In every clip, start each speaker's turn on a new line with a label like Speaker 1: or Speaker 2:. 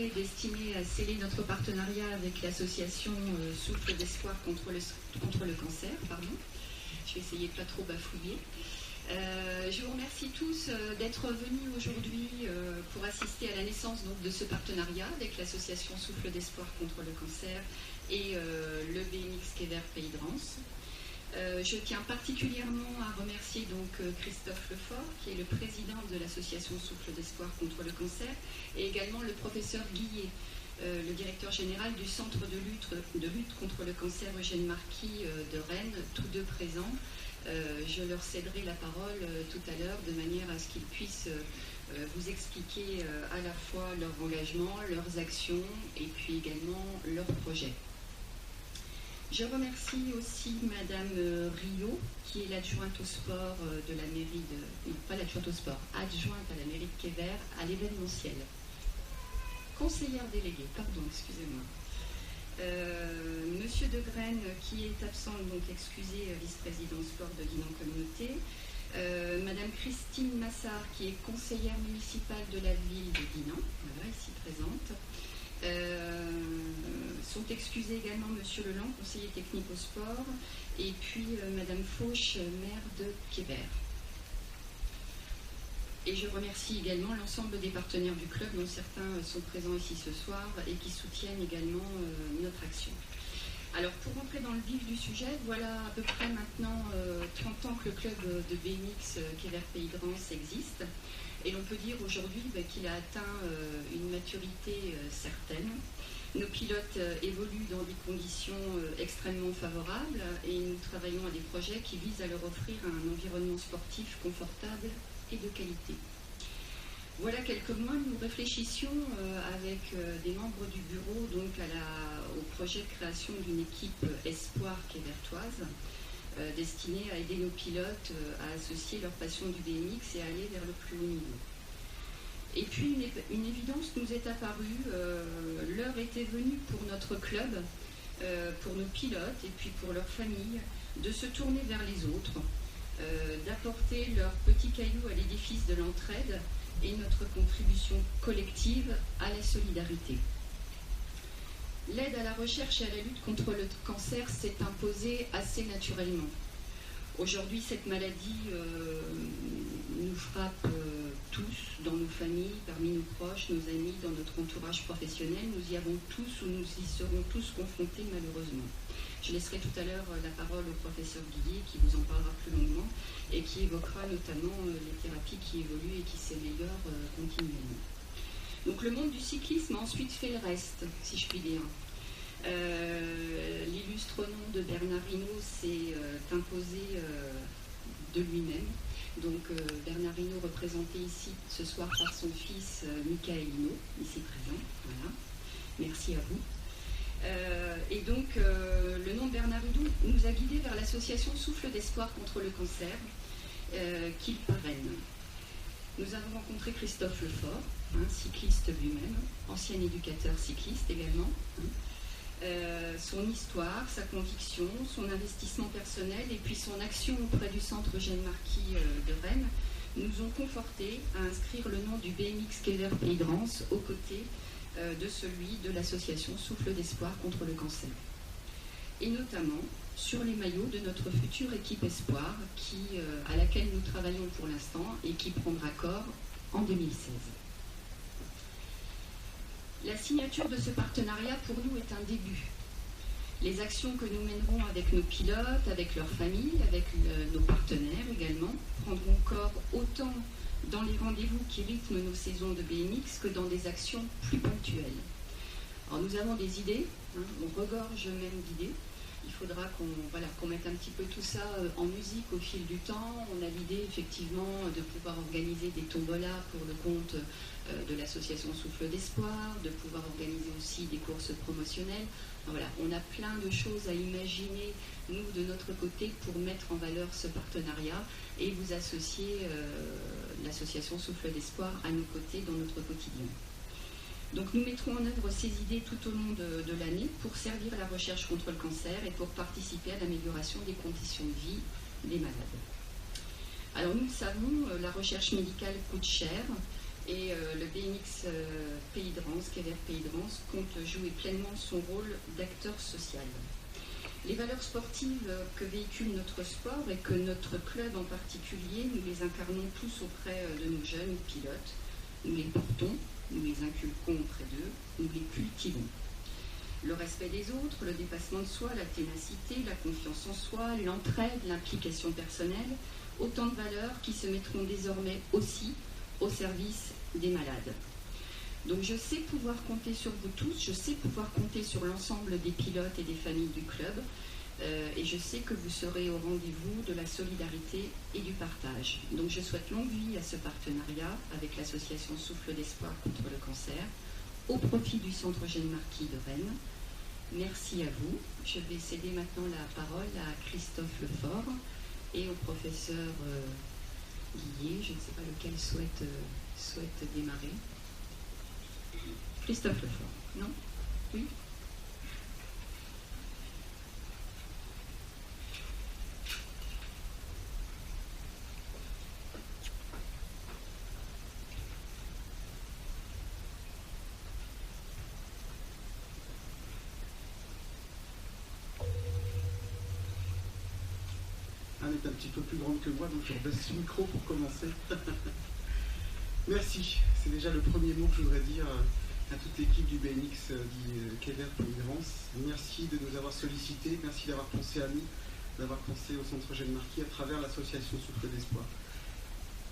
Speaker 1: soirée destinée à sceller notre partenariat avec l'association Souffle d'Espoir contre le cancer. Pardon. Je vais essayer de ne pas trop bafouiller. Je vous remercie tous d'être venus aujourd'hui pour assister à la naissance donc, de ce partenariat avec l'association Souffle d'Espoir contre le cancer et le BMX Kever Pays de Rance. Je tiens particulièrement à remercier donc Christophe Lefort, qui est le président de l'association Souffle d'Espoir contre le cancer, et également le professeur Guillet, le directeur général du centre de lutte contre le cancer Eugène Marquis de Rennes, tous deux présents. Je leur céderai la parole tout à l'heure de manière à ce qu'ils puissent vous expliquer à la fois leur engagement, leurs actions et puis également leurs projets. Je remercie aussi Madame Rio, qui est l'adjointe au sport de la mairie de... Non, pas l'adjointe au sport, adjointe à la mairie de Kever à l'événementiel. Conseillère déléguée, pardon, excusez-moi. Monsieur De Graine, qui est absent, donc excusé, vice-président sport de Dinan Communauté. Madame Christine Massard, qui est conseillère municipale de la ville de Dinan, voilà, ici présente. Sont excusés également Monsieur Leland, conseiller technique au sport, et puis Madame Fauche, maire de Kever. Et je remercie également l'ensemble des partenaires du club, dont certains sont présents ici ce soir et qui soutiennent également notre action. Alors pour rentrer dans le vif du sujet, voilà à peu près maintenant 30 ans que le club de BMX Kever Pays de Rance existe. Et l'on peut dire aujourd'hui qu'il a atteint une maturité certaine. Nos pilotes évoluent dans des conditions extrêmement favorables et nous travaillons à des projets qui visent à leur offrir un environnement sportif confortable et de qualité. Voilà quelques mois, nous réfléchissions avec des membres du bureau donc au projet de création d'une équipe espoir quévertoise destinée à aider nos pilotes à associer leur passion du BMX et à aller vers le plus haut niveau. Et puis une évidence nous est apparue, l'heure était venue pour notre club, pour nos pilotes et puis pour leurs familles, de se tourner vers les autres, d'apporter leur petit caillou à l'édifice de l'entraide et notre contribution collective à la solidarité. L'aide à la recherche et à la lutte contre le cancer s'est imposée assez naturellement. Aujourd'hui, cette maladie nous frappe tous, dans nos familles, parmi nos proches, nos amis, dans notre entourage professionnel. Nous y avons tous ou nous y serons tous confrontés malheureusement. Je laisserai tout à l'heure la parole au professeur Guillet qui vous en parlera plus longuement et qui évoquera notamment les thérapies qui évoluent et qui s'améliorent continuellement. Donc le monde du cyclisme a ensuite fait le reste, si je puis dire. L'illustre nom de Bernard Hinault s'est imposé de lui-même. Donc Bernard Hinault représenté ici ce soir par son fils Michael Hinault, ici présent. Voilà. Merci à vous. Et donc le nom de Bernard Hinault nous a guidés vers l'association Souffle d'Espoir contre le cancer qu'il parraine. Nous avons rencontré Christophe Lefort, cycliste lui-même, ancien éducateur cycliste également. Son histoire, sa conviction, son investissement personnel et puis son action auprès du centre Eugène Marquis de Rennes nous ont confortés à inscrire le nom du BMX Kever Pays de Rance aux côtés de celui de l'association Souffle d'Espoir contre le cancer. Et notamment sur les maillots de notre future équipe Espoir à laquelle nous travaillons pour l'instant et qui prendra corps en 2016. La signature de ce partenariat pour nous est un début. Les actions que nous mènerons avec nos pilotes, avec leurs familles, avec nos partenaires également, prendront corps autant dans les rendez-vous qui rythment nos saisons de BMX que dans des actions plus ponctuelles. Alors nous avons des idées, on regorge même d'idées. Il faudra qu'on mette un petit peu tout ça en musique au fil du temps. On a l'idée effectivement de pouvoir organiser des tombolas pour le compte de l'association Souffle d'Espoir, de pouvoir organiser aussi des courses promotionnelles. Voilà, on a plein de choses à imaginer, nous, de notre côté, pour mettre en valeur ce partenariat et vous associer l'association Souffle d'Espoir à nos côtés dans notre quotidien. Donc nous mettrons en œuvre ces idées tout au long de l'année pour servir la recherche contre le cancer et pour participer à l'amélioration des conditions de vie des malades. Alors nous le savons, la recherche médicale coûte cher, Et le BMX Pays de Rance, Kever Pays de Rance, compte jouer pleinement son rôle d'acteur social. Les valeurs sportives que véhicule notre sport et que notre club en particulier, nous les incarnons tous auprès de nos jeunes pilotes. Nous les portons, nous les inculquons auprès d'eux, nous les cultivons. Le respect des autres, le dépassement de soi, la ténacité, la confiance en soi, l'entraide, l'implication personnelle, autant de valeurs qui se mettront désormais aussi au service des malades. Donc je sais pouvoir compter sur vous tous, je sais pouvoir compter sur l'ensemble des pilotes et des familles du club, et je sais que vous serez au rendez-vous de la solidarité et du partage. Donc je souhaite longue vie à ce partenariat avec l'association Souffle d'Espoir contre le cancer, au profit du Centre Eugène Marquis de Rennes. Merci à vous. Je vais céder maintenant la parole à Christophe Lefort et au professeur Guillet, je ne sais pas lequel souhaite démarrer. Christophe Lefort, non? Oui?
Speaker 2: Anne est un petit peu plus grande que moi, donc je rebaisse ce micro pour commencer. Merci, c'est déjà le premier mot que je voudrais dire à toute l'équipe du BMX Kever Pays de Rance. Merci de nous avoir sollicités, merci d'avoir pensé à nous, d'avoir pensé au Centre Eugène Marquis à travers l'association Souffle d'Espoir.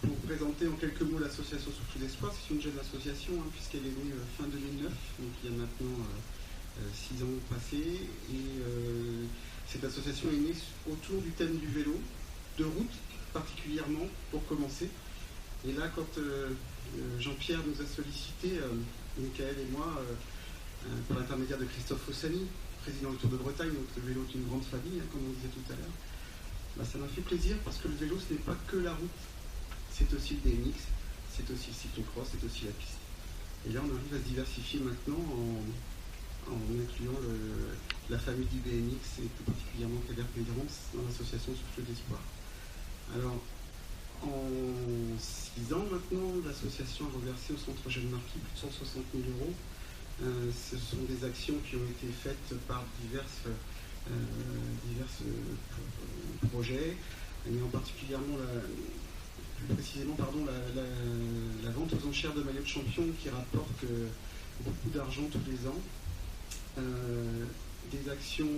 Speaker 2: Pour présenter en quelques mots l'association Souffle d'Espoir, c'est une jeune association puisqu'elle est née fin 2009, donc il y a maintenant 6 ans passés, et cette association est née autour du thème du vélo, de route particulièrement, pour commencer. Et là, quand Jean-Pierre nous a sollicité, Michael et moi, par l'intermédiaire de Christophe Fossani, président du Tour de Bretagne, donc le vélo est une grande famille, comme on disait tout à l'heure, ça m'a fait plaisir parce que le vélo, ce n'est pas que la route, c'est aussi le BMX, c'est aussi le cyclocross, c'est aussi la piste. Et là, on arrive à se diversifier maintenant en incluant la famille du BMX et plus particulièrement Kever Pays de Rance dans l'association Souffle d'Espoir. Alors, en 6 ans maintenant, l'association a reversé au Centre Eugène Marquis plus de 160 000 euros. Ce sont des actions qui ont été faites par divers projets, et en particulièrement plus précisément la vente aux enchères de maillots de champion qui rapporte beaucoup d'argent tous les ans. Des actions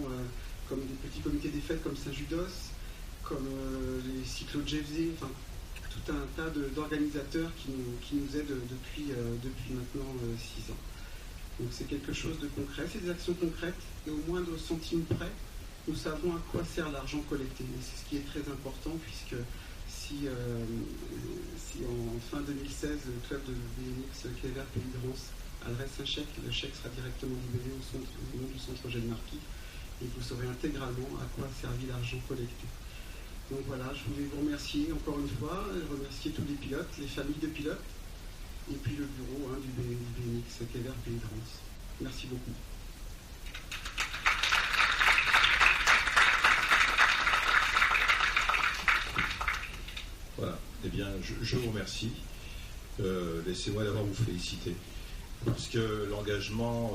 Speaker 2: comme des petits comités des fêtes comme Saint-Judos, comme les cyclos JFZ, enfin tout un tas d'organisateurs qui nous aident depuis maintenant 6 ans. Donc c'est quelque chose de concret, c'est des actions concrètes, et au moindre centime près, nous savons à quoi sert l'argent collecté. Et c'est ce qui est très important, puisque si en fin 2016, le club de BMX Kever Pays de Rance adresse un chèque, le chèque sera directement libellé au nom du Centre Eugène Marquis, et vous saurez intégralement à quoi a servi l'argent collecté. Donc voilà, je voulais vous remercier encore une fois, remercier tous les pilotes, les familles de pilotes, et puis le bureau du BMX Kever Pays de Rance. Merci beaucoup.
Speaker 3: Voilà, eh bien je vous remercie. Laissez-moi d'abord vous féliciter. Parce que l'engagement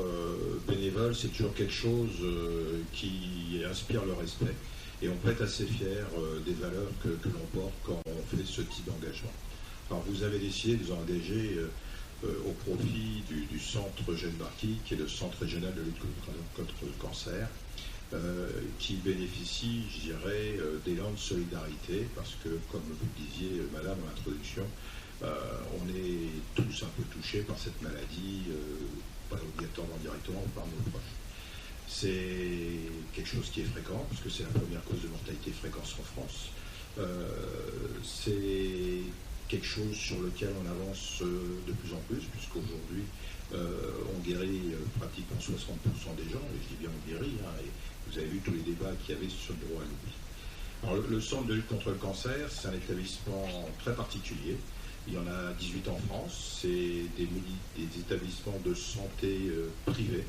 Speaker 3: bénévole, c'est toujours quelque chose qui inspire le respect. Et on peut être assez fier des valeurs que l'on porte quand on fait ce type d'engagement. Alors vous avez décidé de vous engager au profit du Centre Eugène Marquis, qui est le Centre régional de lutte contre le cancer, qui bénéficie, je dirais, d'élan de solidarité, parce que, comme vous le disiez, madame, en introduction, on est tous un peu touchés par cette maladie, pas obligatoirement directement, par nos proches. C'est quelque chose qui est fréquent, puisque c'est la première cause de mortalité fréquence en France. C'est quelque chose sur lequel on avance de plus en plus, puisqu'aujourd'hui, on guérit pratiquement 60% des gens, et je dis bien on guérit, et vous avez vu tous les débats qu'il y avait sur le droit à l'oubli. Alors, le Centre de lutte contre le cancer, c'est un établissement très particulier. Il y en a 18 en France, c'est des établissements de santé privés,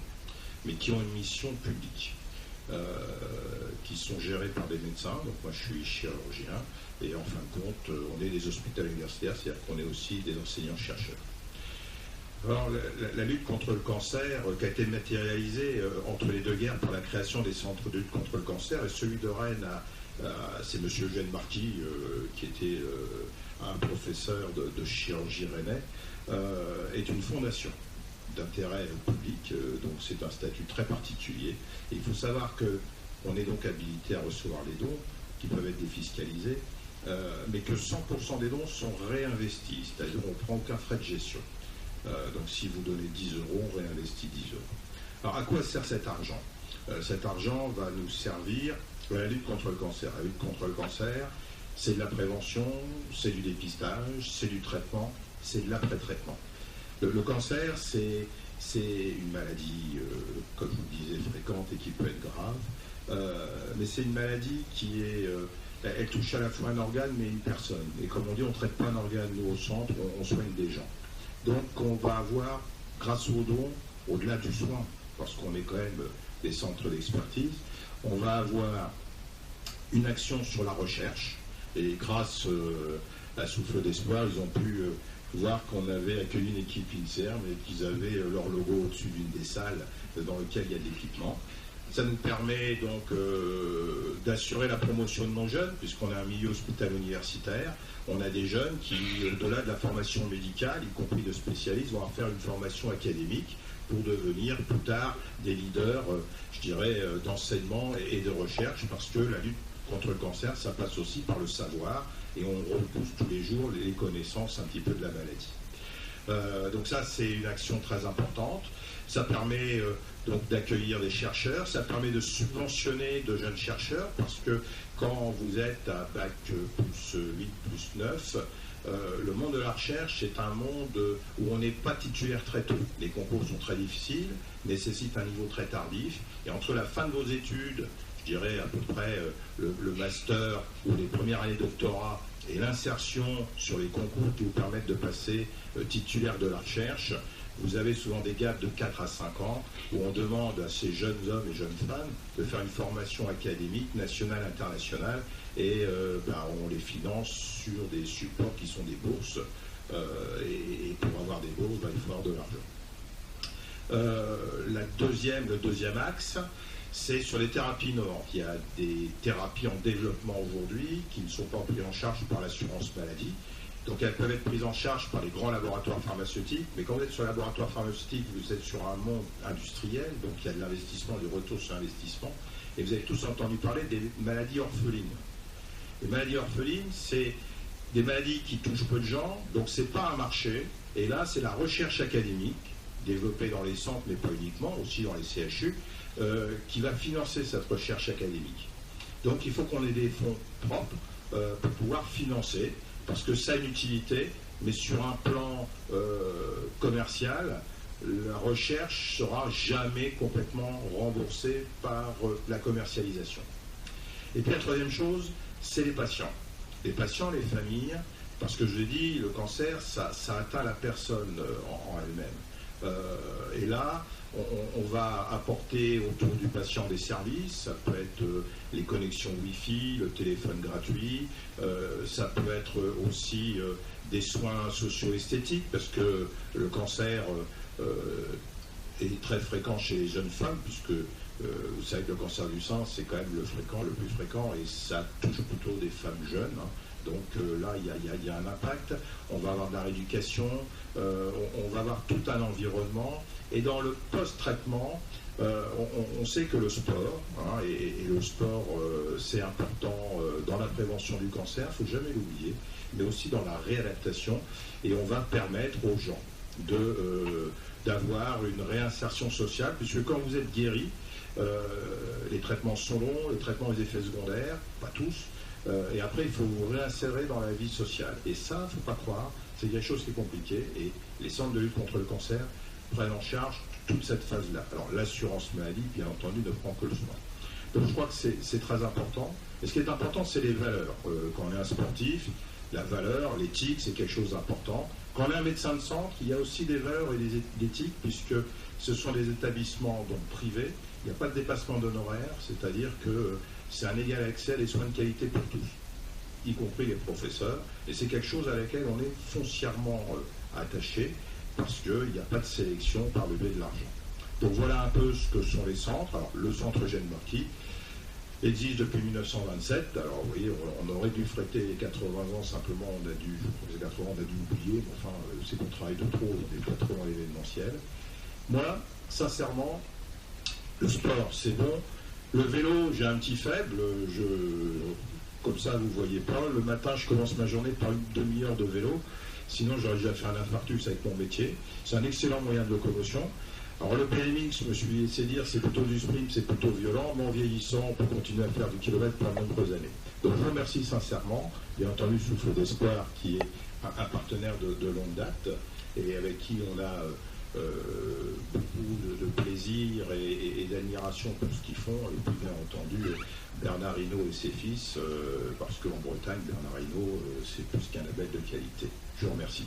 Speaker 3: mais qui ont une mission publique, qui sont gérés par des médecins. Donc moi je suis chirurgien, et en fin de compte, on est des hôpitaux universitaires, c'est-à-dire qu'on est aussi des enseignants-chercheurs. Alors, la lutte contre le cancer, qui a été matérialisée entre les deux guerres par la création des centres de lutte contre le cancer, et celui de Rennes, c'est M. Eugène Marty, qui était un professeur de chirurgie rennais, est une fondation d'intérêt public, donc c'est un statut très particulier. Et il faut savoir qu'on est donc habilité à recevoir les dons, qui peuvent être défiscalisés, mais que 100% des dons sont réinvestis, c'est-à-dire on ne prend aucun frais de gestion. Donc si vous donnez 10 euros, on réinvestit 10 euros. Alors à quoi sert cet argent? Cet argent va nous servir à la lutte contre le cancer. La lutte contre le cancer, c'est de la prévention, c'est du dépistage, c'est du traitement, c'est de l'après-traitement. Le cancer, c'est une maladie, comme je vous le disais, fréquente et qui peut être grave, mais c'est une maladie qui est... elle touche à la fois un organe, mais une personne. Et comme on dit, on ne traite pas un organe, nous, au centre, on soigne des gens. Donc on va avoir, grâce aux dons, au-delà du soin, parce qu'on est quand même des centres d'expertise, on va avoir une action sur la recherche. Et grâce à Souffle d'Espoir, ils ont pu voir qu'on avait accueilli une équipe INSERM et qu'ils avaient leur logo au-dessus d'une des salles dans lesquelles il y a de l'équipement. Ça nous permet donc d'assurer la promotion de nos jeunes, puisqu'on a un milieu hospitalo-universitaire. On a des jeunes qui, au-delà de la formation médicale, y compris de spécialistes, vont faire une formation académique pour devenir plus tard des leaders, je dirais, d'enseignement et de recherche, parce que la lutte contre le cancer, ça passe aussi par le savoir, et on repousse tous les jours les connaissances un petit peu de la maladie. Donc ça, c'est une action très importante. Ça permet donc d'accueillir des chercheurs, ça permet de subventionner de jeunes chercheurs, parce que quand vous êtes à bac plus 8, plus 9, le monde de la recherche est un monde où on n'est pas titulaire très tôt. Les concours sont très difficiles, nécessitent un niveau très tardif, et entre la fin de vos études, je dirais à peu près le master ou les premières années de doctorat, et l'insertion sur les concours qui vous permettent de passer titulaire de la recherche, vous avez souvent des gaps de 4 à 5 ans où on demande à ces jeunes hommes et jeunes femmes de faire une formation académique nationale, internationale, et on les finance sur des supports qui sont des bourses, et pour avoir des bourses, il faut avoir de l'argent. Le deuxième axe, c'est sur les thérapies innovantes. Il y a des thérapies en développement aujourd'hui qui ne sont pas prises en charge par l'assurance maladie. Donc elles peuvent être prises en charge par les grands laboratoires pharmaceutiques, mais quand vous êtes sur le laboratoire pharmaceutique, vous êtes sur un monde industriel, donc il y a de l'investissement, du retour sur investissement, et vous avez tous entendu parler des maladies orphelines. Les maladies orphelines, c'est des maladies qui touchent peu de gens, donc c'est pas un marché, et là c'est la recherche académique, développée dans les centres, mais pas uniquement, aussi dans les CHU, qui va financer cette recherche académique. Donc il faut qu'on ait des fonds propres pour pouvoir financer, parce que ça a une utilité, mais sur un plan commercial, la recherche ne sera jamais complètement remboursée par la commercialisation. Et puis la troisième chose, c'est les patients. Les patients, les familles, parce que je l'ai dit, le cancer, ça atteint la personne en elle-même. Et là, on va apporter autour du patient des services, ça peut être les connexions Wi-Fi, le téléphone gratuit, ça peut être aussi des soins socio-esthétiques, parce que le cancer est très fréquent chez les jeunes femmes, puisque vous savez que le cancer du sein, c'est quand même le plus fréquent, et ça touche plutôt des femmes jeunes. Hein. Donc là, il y a un impact. On va avoir de la rééducation, on va avoir tout un environnement. Et dans le post-traitement, on sait que le sport, hein, et le sport, c'est important dans la prévention du cancer, il ne faut jamais l'oublier, mais aussi dans la réadaptation. Et on va permettre aux gens d'avoir une réinsertion sociale, puisque quand vous êtes guéri, les traitements sont longs, les traitements ont des effets secondaires, pas tous, et après il faut vous réinsérer dans la vie sociale. Et ça, il ne faut pas croire, c'est quelque chose qui est compliqué, et les centres de lutte contre le cancer prennent en charge toute cette phase-là. Alors l'assurance maladie, bien entendu, ne prend que le soin. Donc je crois que c'est très important. Et ce qui est important, c'est les valeurs. Quand on est un sportif, la valeur, l'éthique, c'est quelque chose d'important. Quand on est un médecin de centre, il y a aussi des valeurs et des éthiques, puisque ce sont des établissements donc privés. Il n'y a pas de dépassement d'honoraires, c'est-à-dire que c'est un égal accès à des soins de qualité pour tous, y compris les professeurs. Et c'est quelque chose à laquelle on est foncièrement attaché. parce qu'il n'y a pas de sélection par le biais de l'argent. Donc voilà un peu ce que sont les centres. Alors, le centre Eugène Marquis existe depuis 1927. Alors vous voyez, on aurait dû fêter les 80 ans, simplement on a dû, je crois que les 80 on a dû oublier, mais enfin c'est qu'on travaille de trop, on est pas trop dans l'événementiel. Moi, sincèrement, le sport c'est bon. Le vélo, j'ai un petit faible, comme ça vous ne voyez pas. Le matin, je commence ma journée par une demi-heure de vélo. Sinon, j'aurais déjà fait un infarctus avec mon métier. C'est un excellent moyen de locomotion. Alors, le BMX, je me suis laissé dire, c'est plutôt du sprint, c'est plutôt violent. Mais en vieillissant, on peut continuer à faire du kilomètre pendant de nombreuses années. Donc, je vous remercie sincèrement. Bien entendu, Souffle d'Espoir, qui est un partenaire de longue date et avec qui on a beaucoup de plaisir et d'admiration pour ce qu'ils font, et puis bien entendu Bernard Hinault et ses fils, parce qu'en Bretagne, Bernard Hinault, c'est plus qu'un label de qualité. Je vous remercie.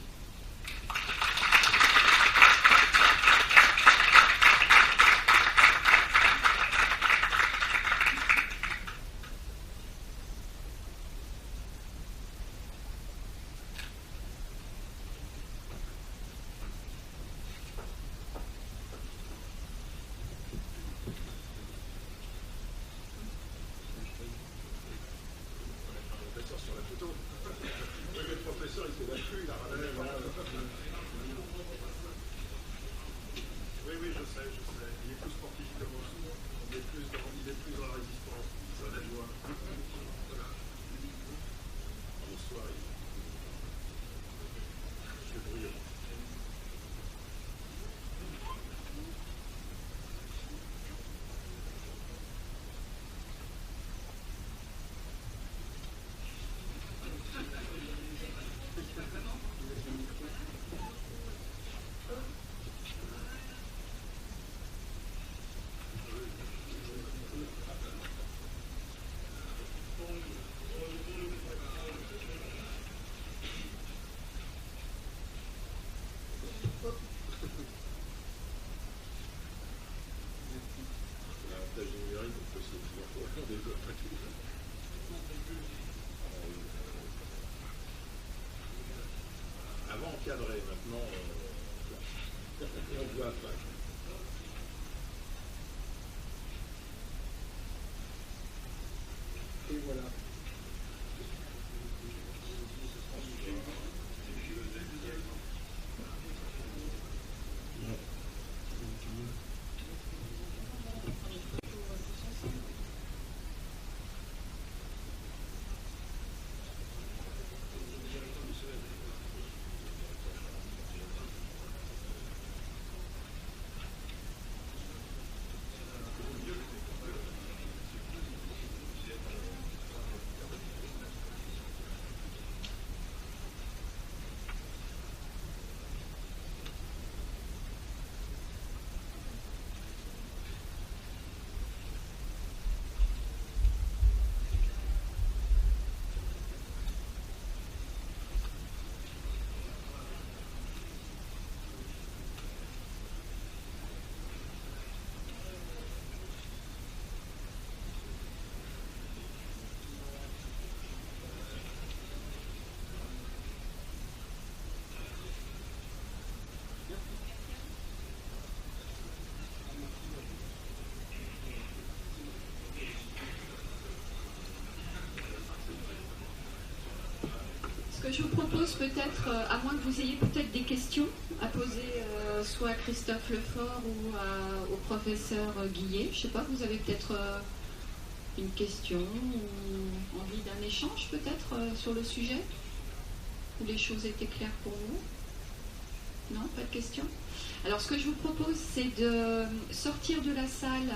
Speaker 3: Avant encadré, maintenant on voit après. Et voilà.
Speaker 1: Ce que je vous propose peut-être, à moins que vous ayez peut-être des questions à poser soit à Christophe Lefort ou au professeur Guillet, je ne sais pas, vous avez peut-être une question ou envie d'un échange peut-être sur le sujet? Où les choses étaient claires pour vous? Non, pas de questions? Alors ce que je vous propose, c'est de sortir de la salle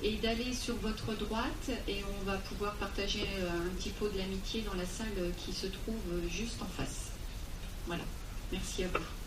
Speaker 1: et d'aller sur votre droite et on va pouvoir partager un petit pot de l'amitié dans la salle qui se trouve juste en face. Voilà, merci à vous.